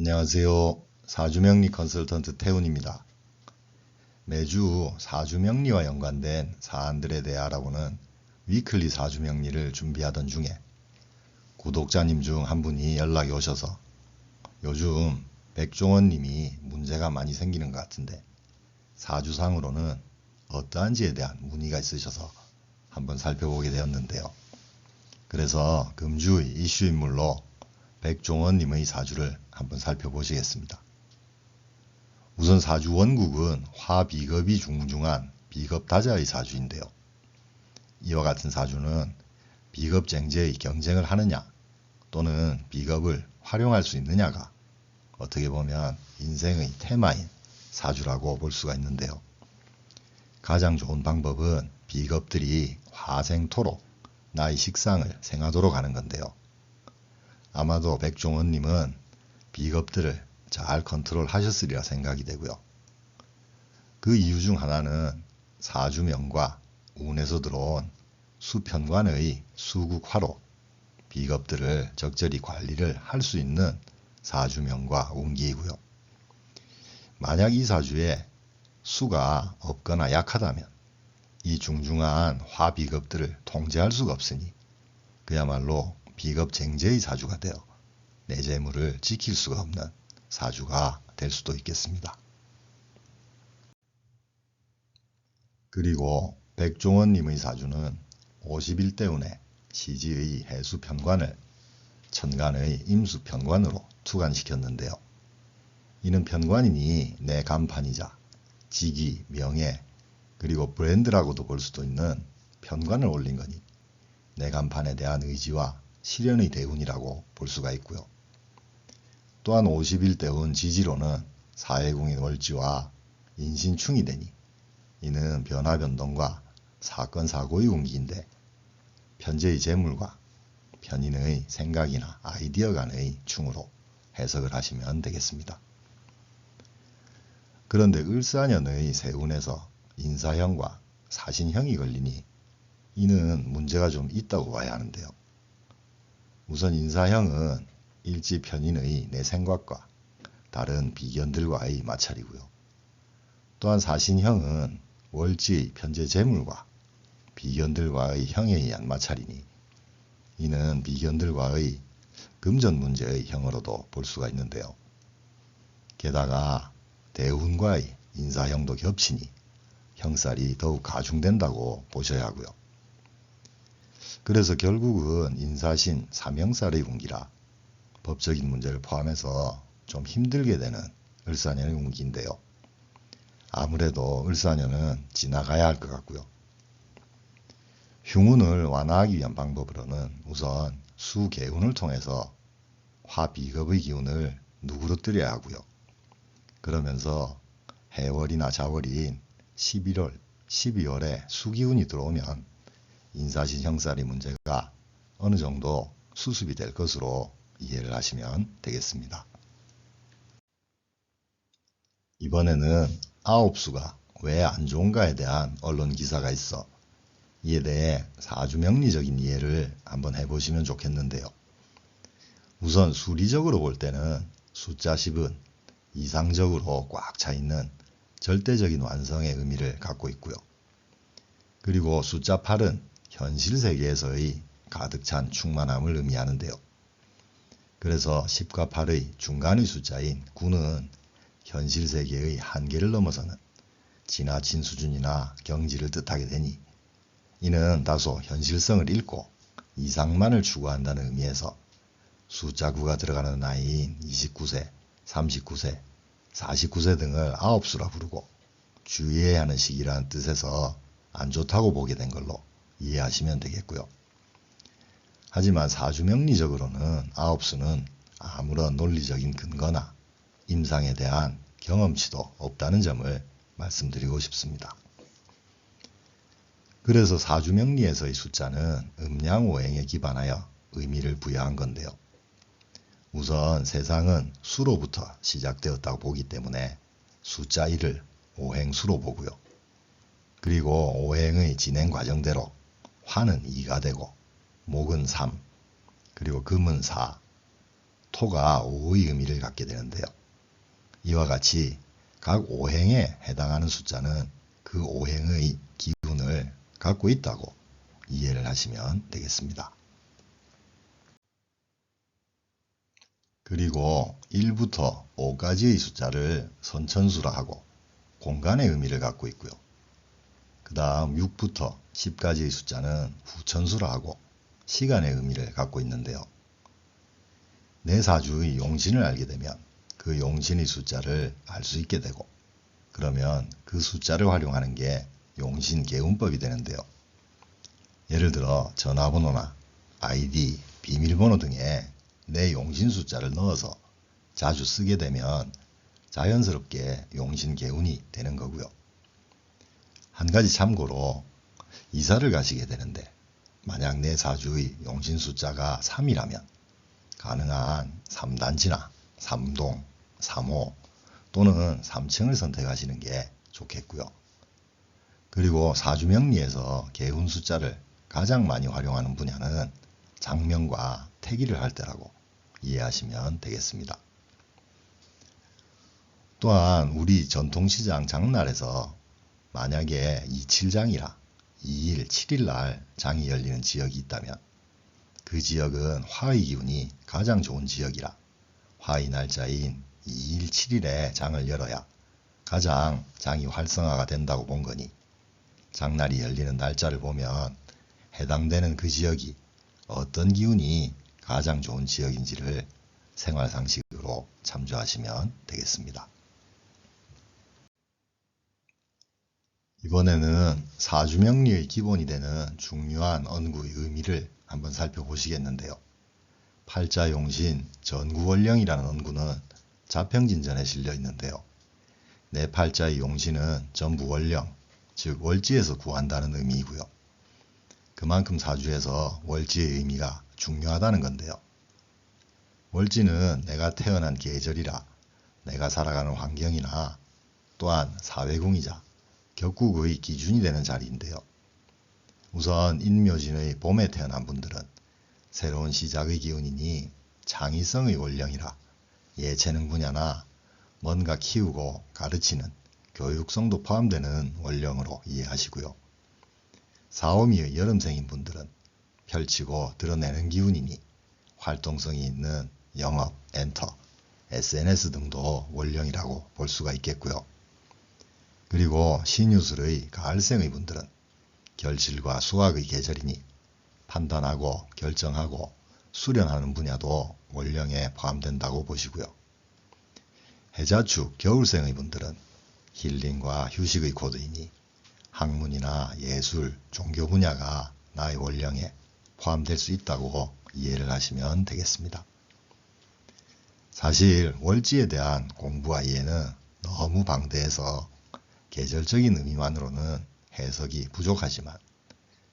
안녕하세요. 사주명리 컨설턴트 태훈입니다. 매주 사주명리와 연관된 사안들에 대해 알아보는 위클리 사주명리를 준비하던 중에 구독자님 중 한 분이 연락이 오셔서 요즘 백종원 님이 문제가 많이 생기는 것 같은데 사주상으로는 어떠한지에 대한 문의가 있으셔서 한번 살펴보게 되었는데요. 그래서 금주의 이슈인물로 백종원 님의 사주를 한번 살펴보시겠습니다. 우선 사주 원국은 화비겁이 중중한 비겁다자의 사주인데요. 이와 같은 사주는 비겁쟁제의 경쟁을 하느냐 또는 비겁을 활용할 수 있느냐가 어떻게 보면 인생의 테마인 사주라고 볼 수가 있는데요. 가장 좋은 방법은 비겁들이 화생토로 나의 식상을 생하도록 하는 건데요. 아마도 백종원님은 비겁들을 잘 컨트롤 하셨으리라 생각이 되고요. 그 이유 중 하나는 사주명과 운에서 들어온 수편관의 수국화로 비겁들을 적절히 관리를 할 수 있는 사주명과 운기이고요. 만약 이 사주에 수가 없거나 약하다면 이 중중한 화비겁들을 통제할 수가 없으니 그야말로 비겁쟁제의 사주가 되어 내 재물을 지킬 수가 없는 사주가 될 수도 있겠습니다. 그리고 백종원님의 사주는 51대운에 시지의 해수편관을 천간의 임수편관으로 투관시켰는데요. 이는 편관이니 내 간판이자 직위, 명예, 그리고 브랜드라고도 볼 수도 있는 편관을 올린 거니 내 간판에 대한 의지와 실현의 대운이라고 볼 수가 있고요. 또한 51대운 지지로는 사해궁인 월지와 인신충이 되니 이는 변화변동과 사건사고의 운기인데 편재의 재물과 편인의 생각이나 아이디어 간의 충으로 해석을 하시면 되겠습니다. 그런데 을사년의 세운에서 인사형과 사신형이 걸리니 이는 문제가 좀 있다고 봐야 하는데요. 우선 인사형은 일지 편인의 내 생각과 다른 비견들과의 마찰이고요. 또한 사신형은 월지의 편재 재물과 비견들과의 형에 의한 마찰이니 이는 비견들과의 금전 문제의 형으로도 볼 수가 있는데요. 게다가 대운과의 인사형도 겹치니 형살이 더욱 가중된다고 보셔야 하고요. 그래서 결국은 인사신 삼형살의 운기라 법적인 문제를 포함해서 좀 힘들게 되는 을사년의 운기인데요. 아무래도 을사년은 지나가야 할 것 같고요. 흉운을 완화하기 위한 방법으로는 우선 수개운을 통해서 화비겁의 기운을 누그러뜨려야 하고요. 그러면서 해월이나 자월인 11월, 12월에 수기운이 들어오면 인사신 형살의 문제가 어느 정도 수습이 될 것으로 이해를 하시면 되겠습니다. 이번에는 아홉수가 왜 안 좋은가에 대한 언론 기사가 있어 이에 대해 사주명리적인 이해를 한번 해보시면 좋겠는데요. 우선 수리적으로 볼 때는 숫자 10은 이상적으로 꽉 차있는 절대적인 완성의 의미를 갖고 있고요. 그리고 숫자 8은 현실 세계에서의 가득 찬 충만함을 의미하는데요. 그래서 10과 8의 중간의 숫자인 9는 현실 세계의 한계를 넘어서는 지나친 수준이나 경지를 뜻하게 되니 이는 다소 현실성을 잃고 이상만을 추구한다는 의미에서 숫자 9가 들어가는 나이인 29세, 39세, 49세 등을 아홉수라 부르고 주의해야 하는 시기라는 뜻에서 안 좋다고 보게 된 걸로 이해하시면 되겠고요. 하지만 사주명리적으로는 아홉수는 아무런 논리적인 근거나 임상에 대한 경험치도 없다는 점을 말씀드리고 싶습니다. 그래서 사주명리에서의 숫자는 음양오행에 기반하여 의미를 부여한 건데요. 우선 세상은 수로부터 시작되었다고 보기 때문에 숫자 1을 오행수로 보고요. 그리고 오행의 진행 과정대로 화는 2가 되고 목은 3, 그리고 금은 4, 토가 5의 의미를 갖게 되는데요. 이와 같이 각 오행에 해당하는 숫자는 그 오행의 기운을 갖고 있다고 이해를 하시면 되겠습니다. 그리고 1부터 5까지의 숫자를 선천수라 하고 공간의 의미를 갖고 있고요. 그 다음 6부터 10까지의 숫자는 후천수라 하고 시간의 의미를 갖고 있는데요. 내 사주의 용신을 알게 되면 그 용신의 숫자를 알 수 있게 되고, 그러면 그 숫자를 활용하는 게 용신개운법이 되는데요. 예를 들어 전화번호나 아이디, 비밀번호 등에 내 용신 숫자를 넣어서 자주 쓰게 되면 자연스럽게 용신개운이 되는 거고요. 한 가지 참고로 이사를 가시게 되는데 만약 내 사주의 용신 숫자가 3이라면 가능한 3단지나 3동, 3호 또는 3층을 선택하시는 게 좋겠고요. 그리고 사주명리에서 개운 숫자를 가장 많이 활용하는 분야는 장명과 태기를 할 때라고 이해하시면 되겠습니다. 또한 우리 전통시장 장날에서 만약에 27장이라 2일, 7일 날 장이 열리는 지역이 있다면 그 지역은 화의 기운이 가장 좋은 지역이라 화의 날짜인 2일, 7일에 장을 열어야 가장 장이 활성화가 된다고 본 거니 장날이 열리는 날짜를 보면 해당되는 그 지역이 어떤 기운이 가장 좋은 지역인지를 생활상식으로 참조하시면 되겠습니다. 이번에는 사주명리의 기본이 되는 중요한 언구의 의미를 한번 살펴보시겠는데요. 팔자용신 전구월령이라는 언구는 자평진전에 실려 있는데요. 내 팔자의 용신은 전부 월령, 즉 월지에서 구한다는 의미이고요. 그만큼 사주에서 월지의 의미가 중요하다는 건데요. 월지는 내가 태어난 계절이라 내가 살아가는 환경이나 또한 사회궁이자 격국의 기준이 되는 자리인데요. 우선 인묘진의 봄에 태어난 분들은 새로운 시작의 기운이니 창의성의 월령이라 예체능 분야나 뭔가 키우고 가르치는 교육성도 포함되는 월령으로 이해하시고요. 사오미의 여름생인 분들은 펼치고 드러내는 기운이니 활동성이 있는 영업, 엔터, SNS 등도 월령이라고 볼 수가 있겠고요. 그리고 신유술의 가을생의 분들은 결실과 수확의 계절이니 판단하고 결정하고 수련하는 분야도 월령에 포함된다고 보시고요. 해자축 겨울생의 분들은 힐링과 휴식의 코드이니 학문이나 예술, 종교 분야가 나의 월령에 포함될 수 있다고 이해를 하시면 되겠습니다. 사실 월지에 대한 공부와 이해는 너무 방대해서 계절적인 의미만으로는 해석이 부족하지만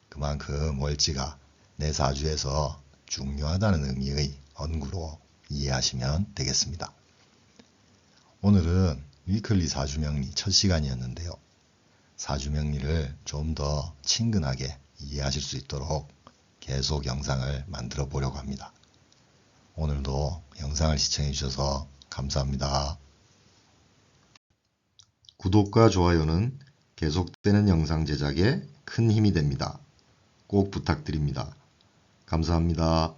그만큼 월지가 내 사주에서 중요하다는 의미의 언구로 이해하시면 되겠습니다. 오늘은 위클리 사주명리 첫 시간이었는데요. 사주명리를 좀 더 친근하게 이해하실 수 있도록 계속 영상을 만들어 보려고 합니다. 오늘도 영상을 시청해 주셔서 감사합니다. 구독과 좋아요는 계속되는 영상 제작에 큰 힘이 됩니다. 꼭 부탁드립니다. 감사합니다.